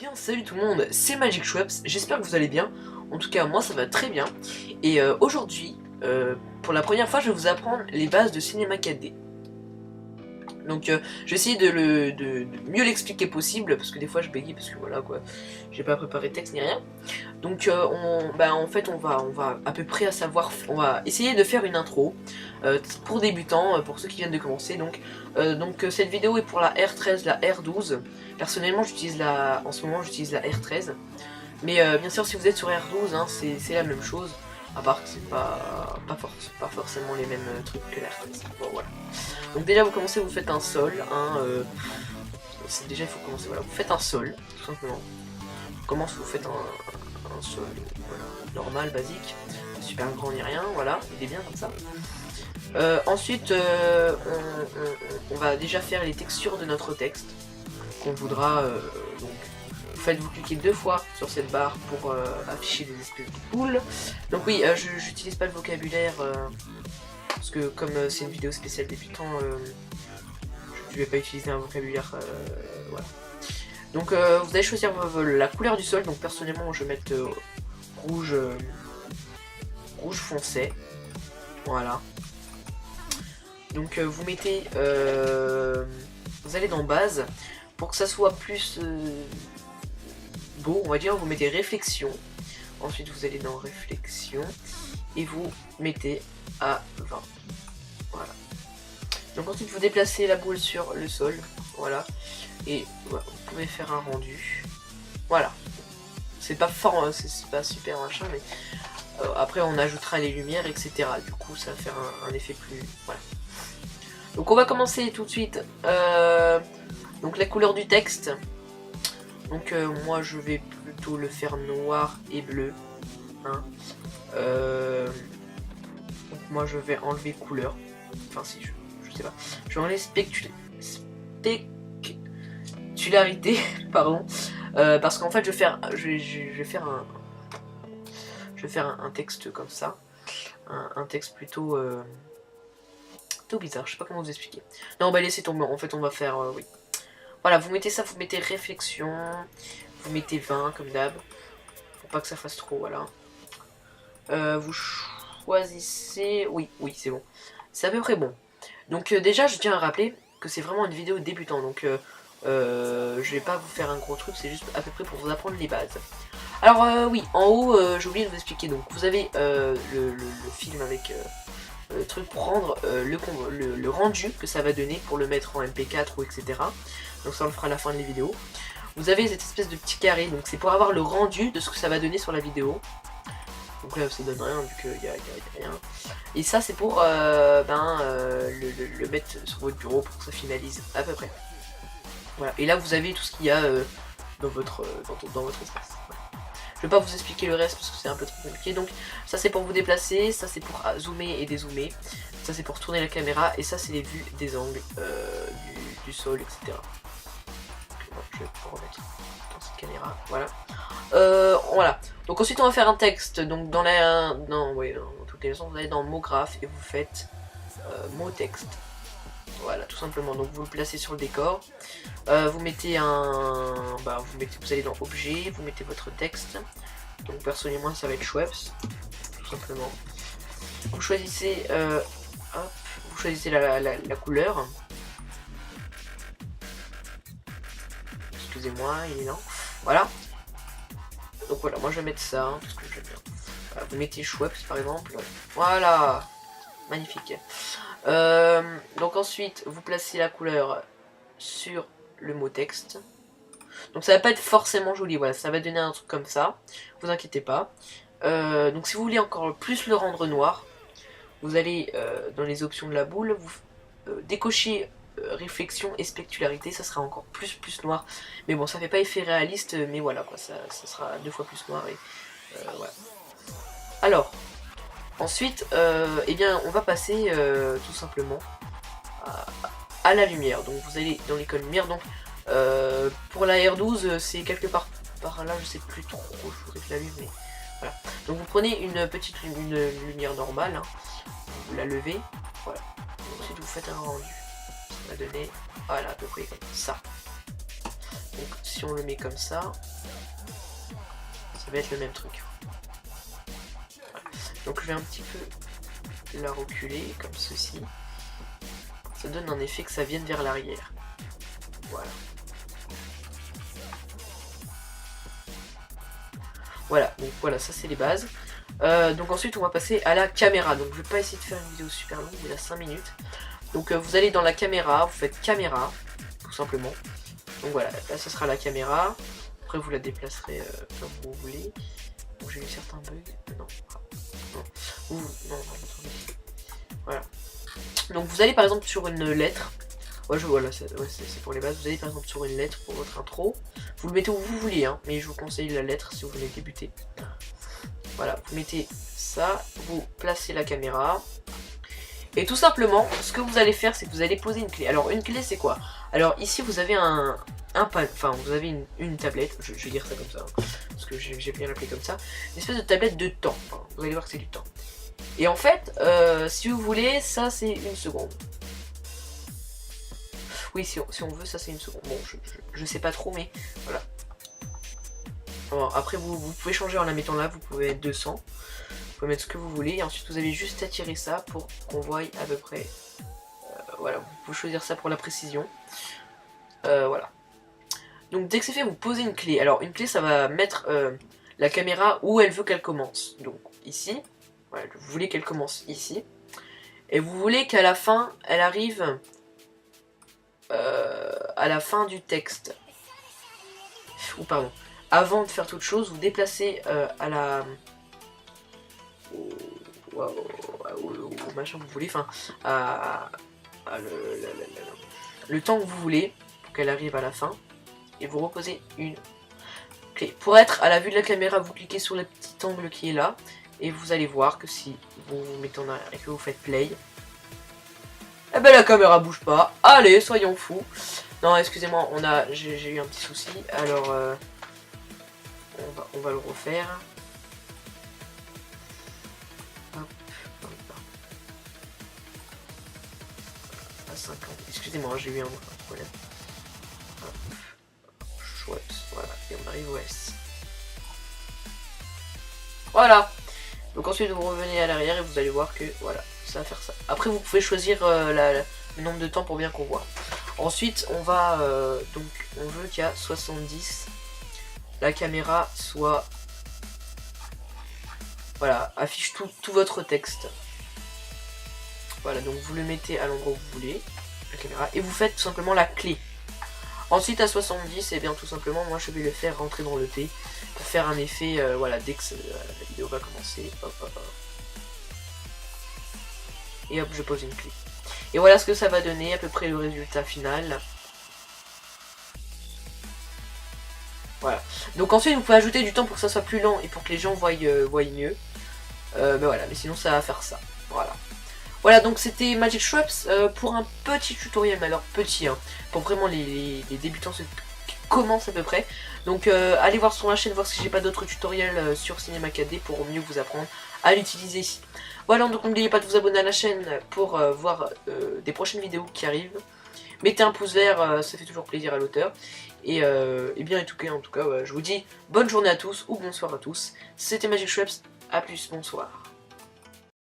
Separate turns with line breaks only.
bien, salut tout le monde, c'est Magic Schweppes, j'espère que vous allez bien. En tout cas, moi ça va très bien. Et aujourd'hui, pour la première fois, je vais vous apprendre les bases de Cinema 4D. Donc je vais essayer de mieux l'expliquer possible, parce que des fois je bégaye, parce que voilà quoi, j'ai pas préparé de texte ni rien. Donc en fait on va à peu près à savoir, on va essayer de faire une intro pour débutants, pour ceux qui viennent de commencer. Donc cette vidéo est pour la R13, la R12. Personnellement j'utilise en ce moment j'utilise la R13. Mais bien sûr si vous êtes sur R12 hein, c'est la même chose. À part que c'est pas forcément les mêmes trucs que la R13. Bon voilà. Donc déjà vous commencez, vous faites un sol. Déjà il faut commencer, voilà. Vous faites un sol, tout simplement. Vous faites un sol voilà, normal, basique. Pas super grand ni rien, voilà, il est bien comme ça. Ensuite on va déjà faire les textures de notre texte. Qu'on voudra donc. Vous cliquez 2 fois sur cette barre pour afficher des espèces de poules. Donc oui, j'utilise pas le vocabulaire parce que comme c'est une vidéo spéciale débutant, je vais pas utiliser un vocabulaire. Voilà. Donc vous allez choisir la couleur du sol. Donc personnellement, je vais mettre rouge foncé. Voilà. Donc vous mettez, vous allez dans base pour que ça soit plus beau, on va dire, vous mettez réflexion. Ensuite vous allez dans réflexion et vous mettez à 20. Voilà. Donc ensuite vous déplacez la boule sur le sol. Voilà. Et voilà, vous pouvez faire un rendu. Voilà. C'est pas fort, hein, c'est pas super machin, mais après on ajoutera les lumières, etc. Du coup ça va faire un effet plus. Voilà. Donc on va commencer tout de suite. Donc la couleur du texte. Donc moi je vais plutôt le faire noir et bleu. Hein. Donc moi je vais enlever couleur. Enfin si, je sais pas. Je vais enlever spectacularité. Pardon. Parce qu'en fait je vais faire un texte comme ça. Un texte plutôt bizarre. Je sais pas comment vous expliquer. Non, on va laisser tomber. En fait on va faire oui. Voilà, vous mettez ça, vous mettez réflexion, vous mettez 20 comme d'hab, pour pas que ça fasse trop, voilà. Vous choisissez, oui, c'est bon, c'est à peu près bon. Donc déjà, je tiens à rappeler que c'est vraiment une vidéo débutant, donc je vais pas vous faire un gros truc, c'est juste à peu près pour vous apprendre les bases. Alors oui, en haut, j'ai oublié de vous expliquer, donc vous avez le film avec... le truc pour rendre le rendu que ça va donner pour le mettre en MP4 ou etc. Donc ça on le fera à la fin de la vidéo. Vous avez cette espèce de petit carré, donc c'est pour avoir le rendu de ce que ça va donner sur la vidéo. Donc là ça donne rien vu qu'il y a rien. Et ça c'est pour le mettre sur votre bureau pour que ça finalise à peu près. Voilà. Et là vous avez tout ce qu'il y a dans votre espace. Je vais pas vous expliquer le reste parce que c'est un peu trop compliqué. Donc ça c'est pour vous déplacer, ça c'est pour zoomer et dézoomer, ça c'est pour tourner la caméra et ça c'est les vues des angles du sol, etc. Donc, je vais remettre dans cette caméra, voilà. Voilà. Donc ensuite on va faire un texte. Donc dans toutes les leçons vous allez dans mot graphe et vous faites mot texte. Voilà, tout simplement. Donc vous le placez sur le décor. Vous mettez vous allez dans objet, vous mettez votre texte. Donc personnellement ça va être Schweppes, tout simplement. Vous choisissez, vous choisissez la couleur. Excusez-moi, il est lent. Voilà. Donc voilà, moi je vais mettre ça hein, parce que j'aime bien. Voilà, vous mettez Schweppes par exemple. Voilà, magnifique. Donc ensuite vous placez la couleur sur le mot texte. Donc ça va pas être forcément joli, voilà, ça va donner un truc comme ça, vous inquiétez pas. Donc si vous voulez encore plus le rendre noir, vous allez dans les options de la boule, vous décochez réflexion et spectacularité, ça sera encore plus noir. Mais bon, ça fait pas effet réaliste, mais voilà quoi, ça sera 2 fois plus noir et voilà. Alors, ensuite, eh bien, on va passer tout simplement à la lumière. Donc vous allez dans l'icône lumière. Donc pour la R12, c'est quelque part par là, je sais plus trop, je voudrais que je l'allume, mais voilà. Donc vous prenez une petite lumière normale, hein, vous la levez, voilà. Ensuite vous faites un rendu. Ça va donner, voilà, à peu près comme ça. Donc si on le met comme ça va être le même truc. Voilà. Donc je vais un petit peu la reculer comme ceci. Ça donne un effet que ça vienne vers l'arrière. Voilà. Voilà, donc voilà, ça c'est les bases. Donc ensuite on va passer à la caméra. Donc je vais pas essayer de faire une vidéo super longue, il y a 5 minutes. Donc vous allez dans la caméra, vous faites caméra, tout simplement. Donc voilà, là ce sera la caméra. Après vous la déplacerez comme vous voulez. Donc j'ai eu certains bugs. Non. Non. Ouh, non, non, voilà. Donc vous allez par exemple sur une lettre. Ouais, voilà, c'est pour les bases. Vous allez par exemple sur une lettre pour votre intro. Vous le mettez où vous voulez, hein, mais je vous conseille la lettre si vous voulez débuter. Voilà, vous mettez ça, vous placez la caméra. Et tout simplement, ce que vous allez faire, c'est que vous allez poser une clé. Alors une clé c'est quoi? Alors ici vous avez vous avez une tablette, je vais dire ça comme ça, hein, parce que j'ai bien appelé comme ça, une espèce de tablette de temps. Enfin, vous allez voir que c'est du temps. Et en fait, si vous voulez, ça c'est une seconde. Oui, si on veut, ça c'est une seconde. Bon, je sais pas trop, mais voilà. Alors, après, vous pouvez changer en la mettant là, vous pouvez mettre 200. Vous pouvez mettre ce que vous voulez. Et ensuite, vous avez juste à tirer ça pour qu'on voie à peu près. Voilà, vous pouvez choisir ça pour la précision. Voilà. Donc, dès que c'est fait, vous posez une clé. Alors, une clé, ça va mettre la caméra où elle veut qu'elle commence. Donc, ici. Voilà, vous voulez qu'elle commence ici. Et vous voulez qu'à la fin, elle arrive à la fin du texte. Ou pardon. Avant de faire toute chose, vous déplacez à la... au machin que vous voulez, enfin, le temps que vous voulez, pour qu'elle arrive à la fin, et vous reposez une clé. Pour être à la vue de la caméra, vous cliquez sur le petit angle qui est là, et vous allez voir que si vous vous mettez en arrière et que vous faites play, eh ben la caméra bouge pas. Allez, soyons fous. Non, excusez-moi, j'ai eu un petit souci, alors on va le refaire. Hop, à 50. Excusez-moi, j'ai eu un problème. Hop, chouette, voilà, et on arrive au S. Voilà. Donc ensuite vous revenez à l'arrière et vous allez voir que voilà, ça va faire ça. Après vous pouvez choisir le nombre de temps pour bien qu'on voit. Ensuite on va donc on veut qu'à 70 la caméra soit voilà, affiche tout votre texte. Voilà, donc vous le mettez à l'endroit où vous voulez, la caméra, et vous faites tout simplement la clé. Ensuite à 70, et bien tout simplement moi je vais le faire rentrer dans le P pour faire un effet voilà, dès que la vidéo va commencer. Hop, hop, hop. Et hop, je pose une clé. Et voilà ce que ça va donner, à peu près le résultat final. Voilà. Donc ensuite vous pouvez ajouter du temps pour que ça soit plus lent et pour que les gens voient mieux. Mais voilà, mais sinon ça va faire ça. Voilà. Voilà, donc c'était Magic Shrops pour un petit tutoriel, mais alors petit, hein, pour vraiment les débutants qui commencent à peu près. Donc allez voir sur la chaîne, voir si j'ai pas d'autres tutoriels sur Cinema 4D pour mieux vous apprendre à l'utiliser. Voilà, donc n'oubliez pas de vous abonner à la chaîne pour voir des prochaines vidéos qui arrivent. Mettez un pouce vert, ça fait toujours plaisir à l'auteur. Et bien en tout cas, je vous dis bonne journée à tous ou bonsoir à tous. C'était Magic Shrops, à plus, bonsoir.